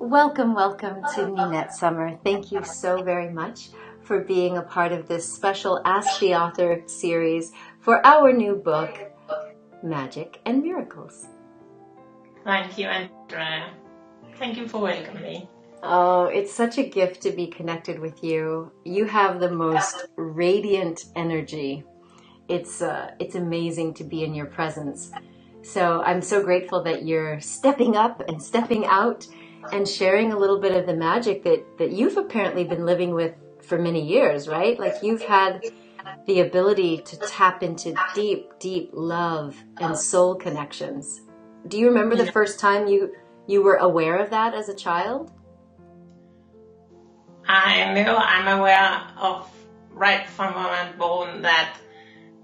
Welcome, welcome to Ninet Sommer. Thank you so very much for being a part of this special Ask the Author series for our new book, Magic and Miracles. Thank you, Andrea. Thank you for welcoming me. Oh, it's such a gift to be connected with you. You have the most radiant energy. It's amazing to be in your presence. So I'm so grateful that you're stepping up and stepping out and sharing a little bit of the magic that you've apparently been living with for many years, right? Like you've had the ability to tap into deep, deep love and soul connections. Do you remember the first time you were aware of that as a child? I know I'm aware of right from when I'm born that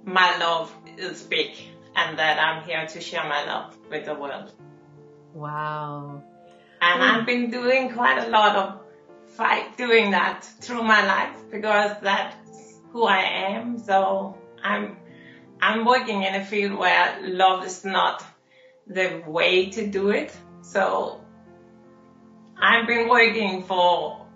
my love is big and that I'm here to share my love with the world. Wow. And I've been doing quite a lot of doing that through my life because that's who I am. So I'm working in a field where love is not the way to do it. So I've been working for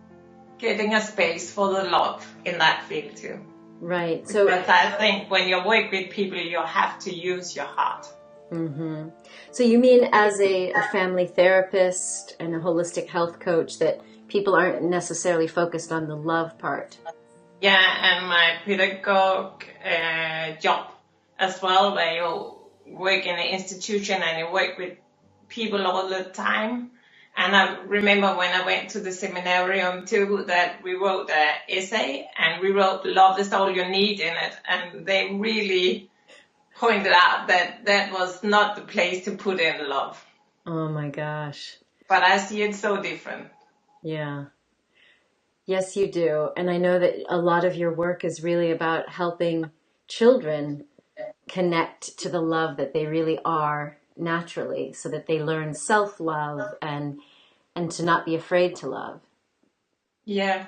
getting a space for the love in that field too. Right. So because I think when you work with people, you have to use your heart. Mm-hmm. So you mean as a family therapist and a holistic health coach that people aren't necessarily focused on the love part? Yeah, and my pedagogue job as well, where you work in an institution and you work with people all the time. And I remember when I went to the seminarium too, that we wrote an essay and we wrote "Love is all you need" in it. And they really pointed out that that was not the place to put in love. Oh my gosh. But I see it so different. Yeah. Yes, you do. And I know that a lot of your work is really about helping children connect to the love that they really are naturally so that they learn self-love and to not be afraid to love. Yeah.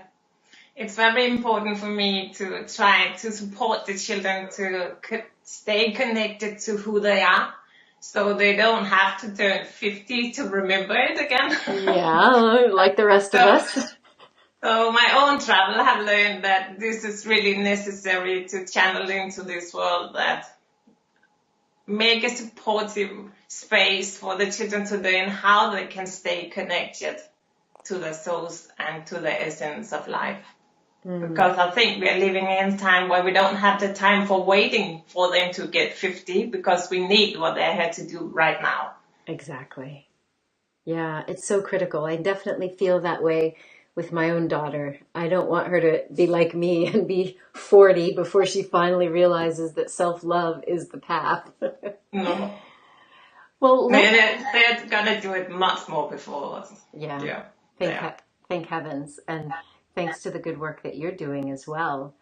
It's very important for me to try to support the children to stay connected to who they are so they don't have to turn 50 to remember it again. Yeah, like the rest of us. So my own travel have learned that this is really necessary to channel into this world, that make a supportive space for the children to learn how they can stay connected to their souls and to the essence of life. Because I think we are living in a time where we don't have the time for waiting for them to get 50 because we need what they're here to do right now. Exactly. Yeah, it's so critical. I definitely feel that way with my own daughter. I don't want her to be like me and be 40 before she finally realizes that self-love is the path. No. Well, they're going to do it much more before us. Yeah. Thank heavens. And thanks to the good work that you're doing as well.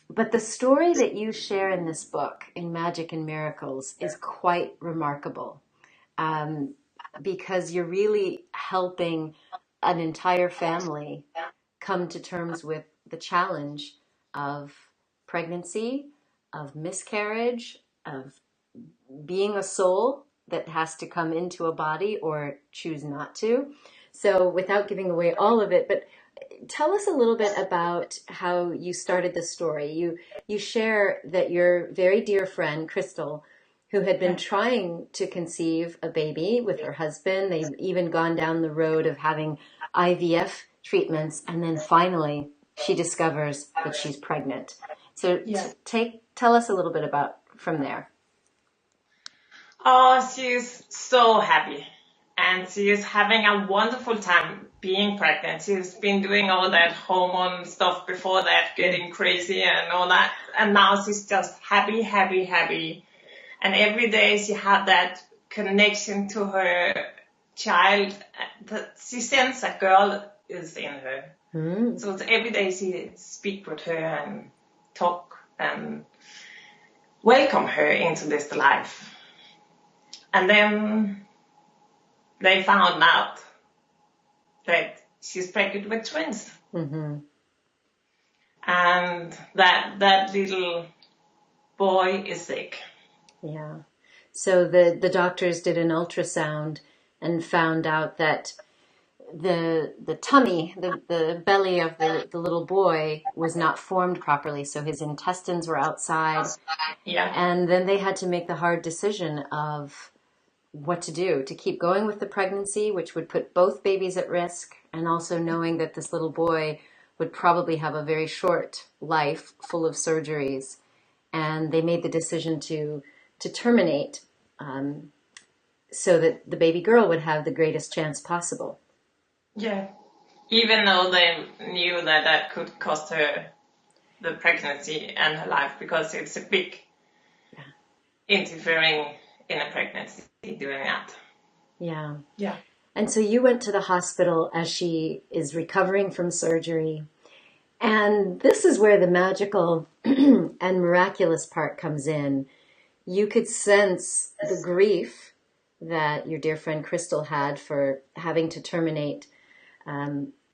But the story that you share in this book, in Magic and Miracles, is quite remarkable because you're really helping an entire family come to terms with the challenge of pregnancy, of miscarriage, of being a soul that has to come into a body or choose not to. So without giving away all of it, but tell us a little bit about how you started the story. You share that your very dear friend, Crystal, who had been trying to conceive a baby with her husband, they've even gone down the road of having IVF treatments, and then finally she discovers that she's pregnant. So tell us a little bit about from there. Oh, she's so happy. And she is having a wonderful time being pregnant. She's been doing all that hormone stuff before that, getting crazy and all that. And now she's just happy, happy, happy. And every day she had that connection to her child. That she senses a girl is in her. So every day she speak with her and talk and welcome her into this life. And then they found out that she's pregnant with twins. And that little boy is sick. Yeah. So the doctors did an ultrasound and found out that the tummy, the belly of the little boy was not formed properly, so his intestines were outside. Yeah. And then they had to make the hard decision of what to do, to keep going with the pregnancy, which would put both babies at risk, and also knowing that this little boy would probably have a very short life full of surgeries. And they made the decision to terminate, so that the baby girl would have the greatest chance possible. Yeah. Even though they knew that that could cost her the pregnancy and her life, because it's a big interfering in a pregnancy doing that. Yeah. Yeah. And so you went to the hospital as she is recovering from surgery. And this is where the magical and miraculous part comes in. You could sense the grief that your dear friend Crystal had for having to terminate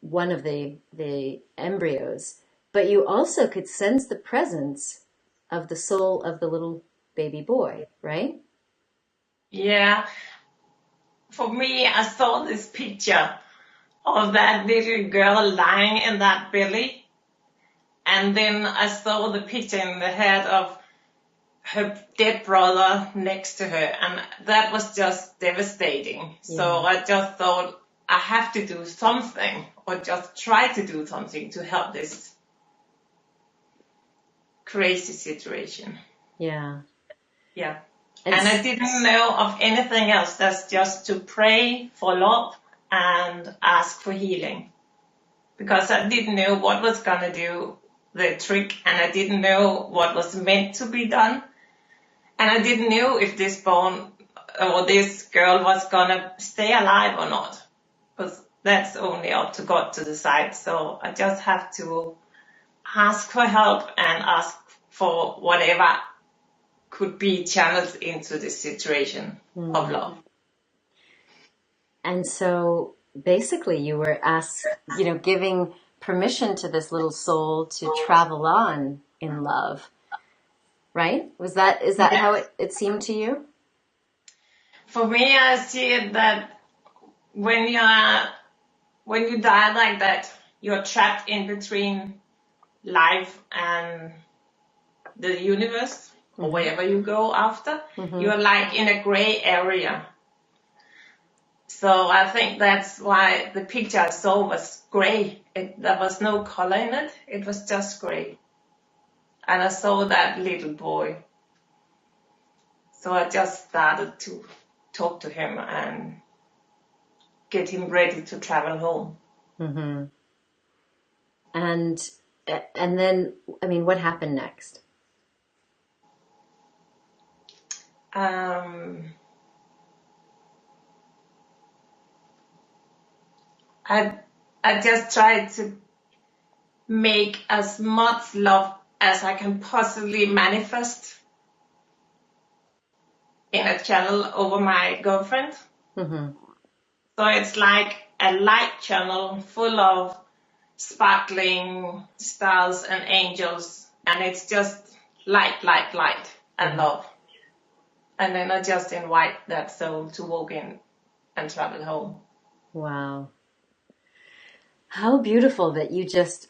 one of the embryos, but you also could sense the presence of the soul of the little baby boy, right? Yeah. For me, I saw this picture of that little girl lying in that belly. And then I saw the picture in the head of her dead brother next to her. And that was just devastating. So I just thought I have to do something, or just try to do something to help this crazy situation. Yeah. Yeah. And I didn't know of anything else. That's just to pray for love and ask for healing. Because I didn't know what was going to do the trick, and I didn't know what was meant to be done. And I didn't know if this bone or this girl was going to stay alive or not. Because that's only up to God to decide. So I just have to ask for help and ask for whatever could be channeled into this situation of love. And so basically you were asked, giving permission to this little soul to travel on in love, right? Is that how it seemed to you? For me, I see it that when you die like that, you're trapped in between life and the universe, or wherever you go after. You're like in a gray area. So I think that's why the picture I saw was gray. There was no color in it. It was just gray. And I saw that little boy. So I just started to talk to him and get him ready to travel home. Mm-hmm. And then, I mean, what happened next? I just tried to make as much love as I can possibly manifest in a channel over my girlfriend. So it's like a light channel full of sparkling stars and angels, and it's just light, and love. And then I just invite that soul to walk in and travel home. Wow. How beautiful that you just,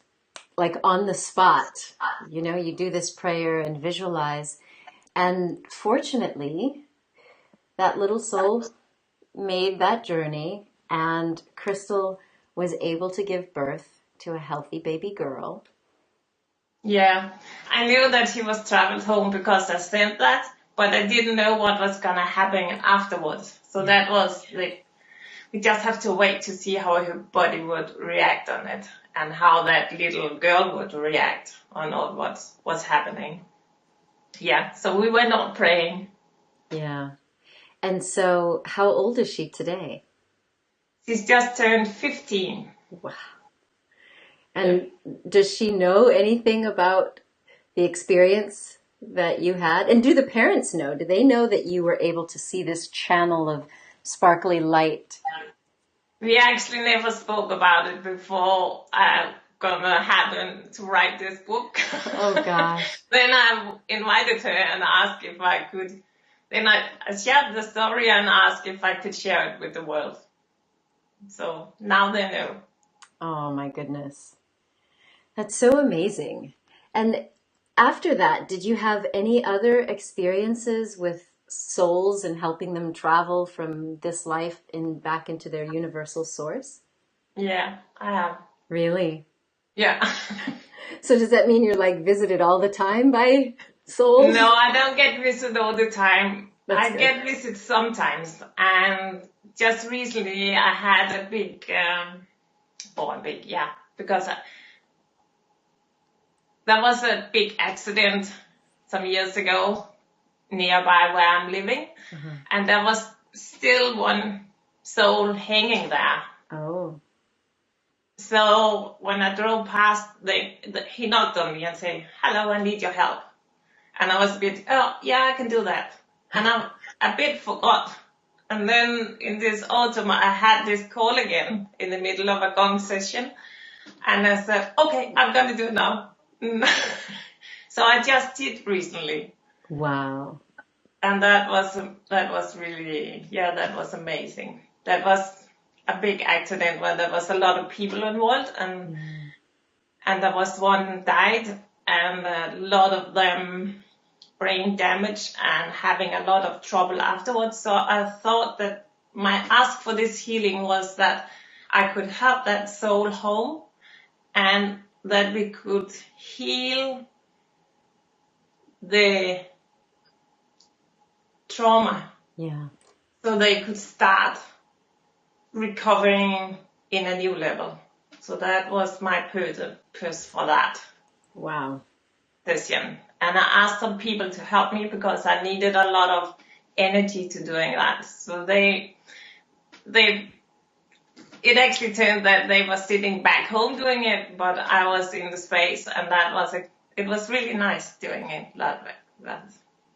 like on the spot, you do this prayer and visualize. And fortunately, that little soul made that journey, and Crystal was able to give birth to a healthy baby girl. Yeah, I knew that he was traveled home because I sent that, but I didn't know what was going to happen afterwards. So that was like, we just have to wait to see how her body would react on it, and how that little girl would react on all what's happening. Yeah, so we went on praying. Yeah. And so how old is she today? She's just turned 15. Wow. And does she know anything about the experience that you had? And do the parents know? Do they know that you were able to see this channel of sparkly light? We actually never spoke about it before I'm gonna happen to write this book. Oh gosh. Then I invited her and asked if I could. Then I shared the story and asked if I could share it with the world. So now they know. Oh my goodness. That's so amazing. And after that, did you have any other experiences with souls and helping them travel from this life and back into their universal source? Yeah, I have. Really? Yeah. So does that mean you're like visited all the time by souls? No, I don't get visited all the time. That's I good. get visited sometimes. And just recently I had a big, yeah, because there was a big accident some years ago nearby where I'm living. Uh-huh. And there was still one soul hanging there. Oh. So when I drove past, he knocked on me and said, "Hello, I need your help." And I was a bit, "Oh, yeah, I can do that." And I a bit forgot. And then in this autumn, I had this call again in the middle of a gong session. And I said, "Okay, I'm going to do it now." So I just did recently. Wow. And that was really, yeah, that was amazing. That was a big accident where there was a lot of people involved, and Yeah. there was one died, and a lot of them brain damage and having a lot of trouble afterwards. So I thought that my ask for this healing was that I could help that soul home, and that we could heal the trauma Yeah. so they could start recovering in a new level. So that was my purpose for that Wow. session. And I asked some people to help me because I needed a lot of energy to doing that. So they, it actually turned that they were sitting back home doing it, but I was in the space, and it was really nice doing it that way.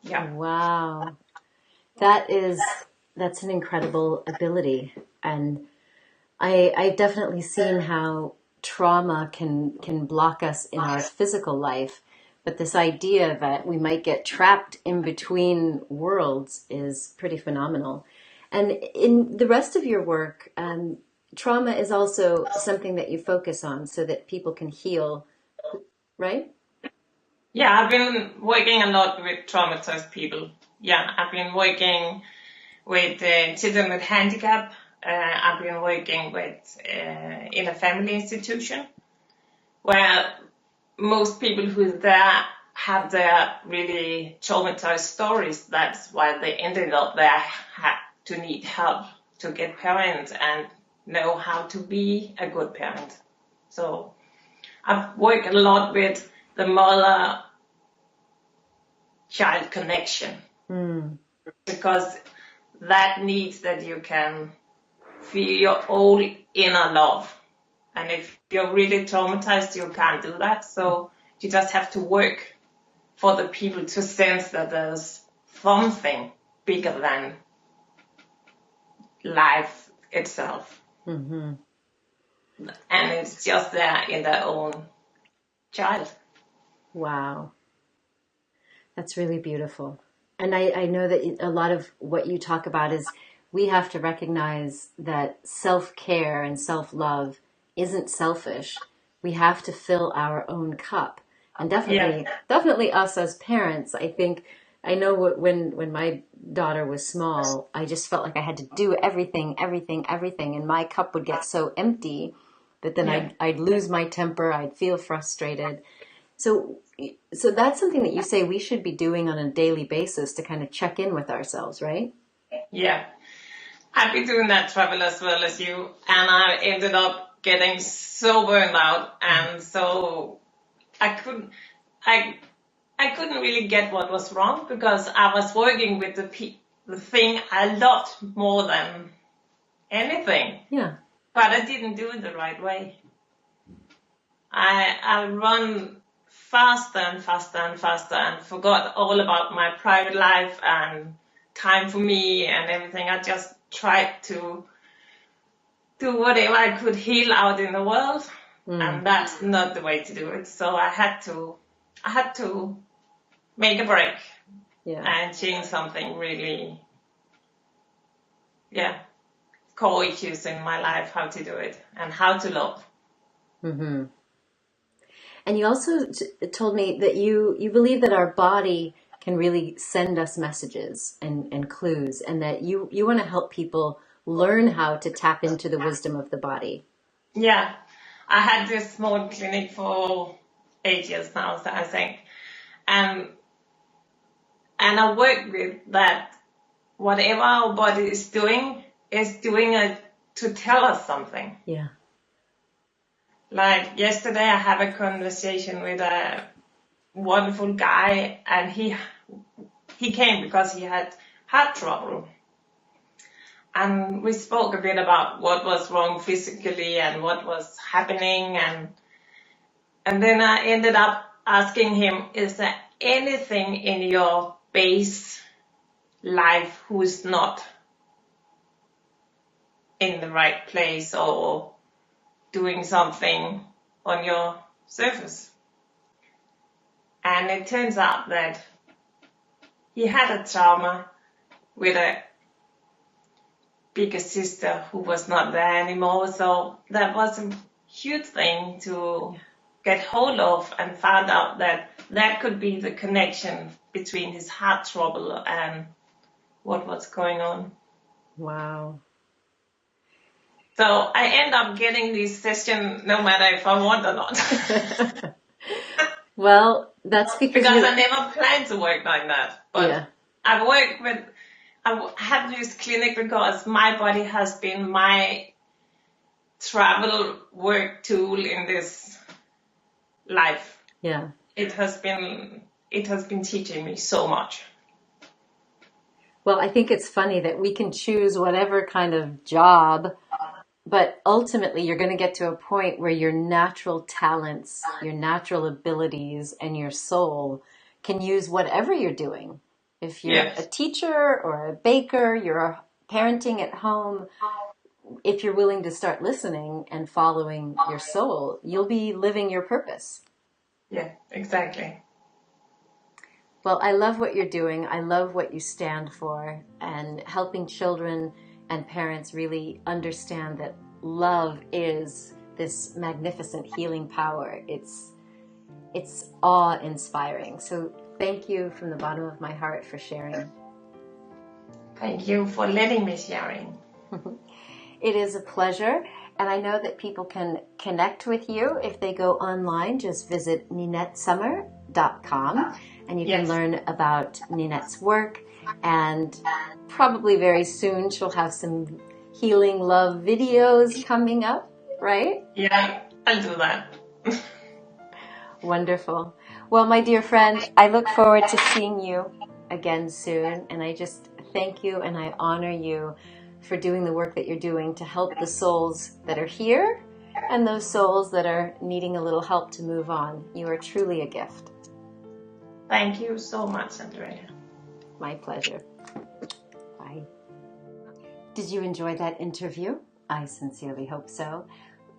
Yeah. Wow. That's an incredible ability. And I've definitely seen how trauma can block us in our physical life, but this idea that we might get trapped in between worlds is pretty phenomenal. And in the rest of your work, trauma is also something that you focus on so that people can heal, right? Yeah, I've been working a lot with traumatized people. Yeah, I've been working with children with handicap. I've been working with in a family institution where most people who are there have their really traumatized stories. That's why they ended up there, had to need help to get parents and know how to be a good parent. So I've worked a lot with the mother-child connection Mm, because that needs that you can feel your own inner love. And if you're really traumatized, you can't do that. So you just have to work for the people to sense that there's something bigger than life itself. hmm. And it's just there in their own child. Wow. That's really beautiful. And I know that a lot of what you talk about is we have to recognize that self care and self love isn't selfish. We have to fill our own cup. And Yeah, definitely us as parents, I think, I know when my daughter was small, I just felt like I had to do everything, everything, everything. And my cup would get so empty that then yeah. I'd lose my temper. I'd feel frustrated. So, so that's something that you say we should be doing on a daily basis to kind of check in with ourselves, right? Yeah. I've been doing that travel as well as you, and I ended up getting so burned out, and so I couldn't, I, I couldn't really get what was wrong because I was working with the thing I loved more than anything, Yeah. but I didn't do it the right way. I run faster and faster and faster and forgot all about my private life and time for me and everything. I just tried to do whatever I could heal out in the world, Mm, and that's not the way to do it. So I had to make a break yeah. and change something really, yeah. core issues in my life, how to do it and how to love. Mm-hmm. And you also told me that you believe that our body can really send us messages and clues, and that you want to help people learn how to tap into the wisdom of the body. Yeah, I had this small clinic for 8 years now, so I think, and I work with that. Whatever our body is doing it to tell us something. Yeah. Like yesterday, I have a conversation with a wonderful guy, and he came because he had heart trouble. And we spoke a bit about what was wrong physically and what was happening. And then I ended up asking him, is there anything in your base life who is not in the right place or doing something on your surface? And it turns out that he had a trauma with a bigger sister who was not there anymore. So that was a huge thing to get hold of, and found out that that could be the connection between his heart trouble and what was going on. Wow. So I end up getting this session no matter if I want or not. Well, that's because I never planned to work like that. But yeah. I have this clinic because my body has been my travel work tool in this life. Yeah. It has been teaching me so much. Well, I think it's funny that we can choose whatever kind of job, but ultimately you're going to get to a point where your natural talents, your natural abilities, and your soul can use whatever you're doing. If you're a Yes. teacher or a baker, you're parenting at home, if you're willing to start listening and following your soul, you'll be living your purpose. Yeah, exactly. Well, I love what you're doing. I love what you stand for, and helping children and parents really understand that love is this magnificent healing power. It's awe-inspiring. So thank you from the bottom of my heart for sharing. Thank you for letting me sharing. It is a pleasure, and I know that people can connect with you if they go online. Just visit NinetSommer.com, and you can learn about Ninet's work, and probably very soon she'll have some healing love videos coming up, right? Yeah, I'll do that. Wonderful. Well, my dear friend, I look forward to seeing you again soon, and I just thank you and I honor you for doing the work that you're doing to help the souls that are here and those souls that are needing a little help to move on. You are truly a gift. Thank you so much, Andrea. My pleasure. Bye. Did you enjoy that interview? I sincerely hope so.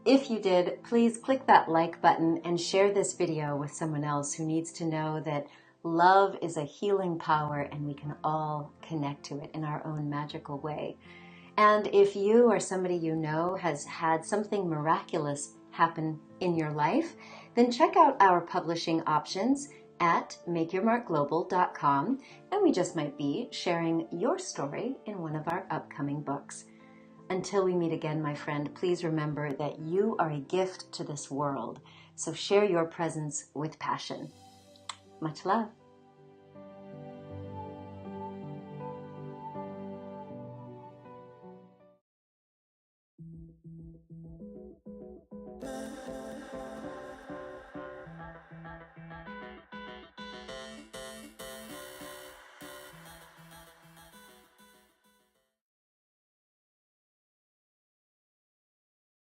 If you did, please click that like button and share this video with someone else who needs to know that love is a healing power and we can all connect to it in our own magical way. And if you or somebody you know has had something miraculous happen in your life, then check out our publishing options at makeyourmarkglobal.com, and we just might be sharing your story in one of our upcoming books. Until we meet again, my friend, please remember that you are a gift to this world. So share your presence with passion. Much love.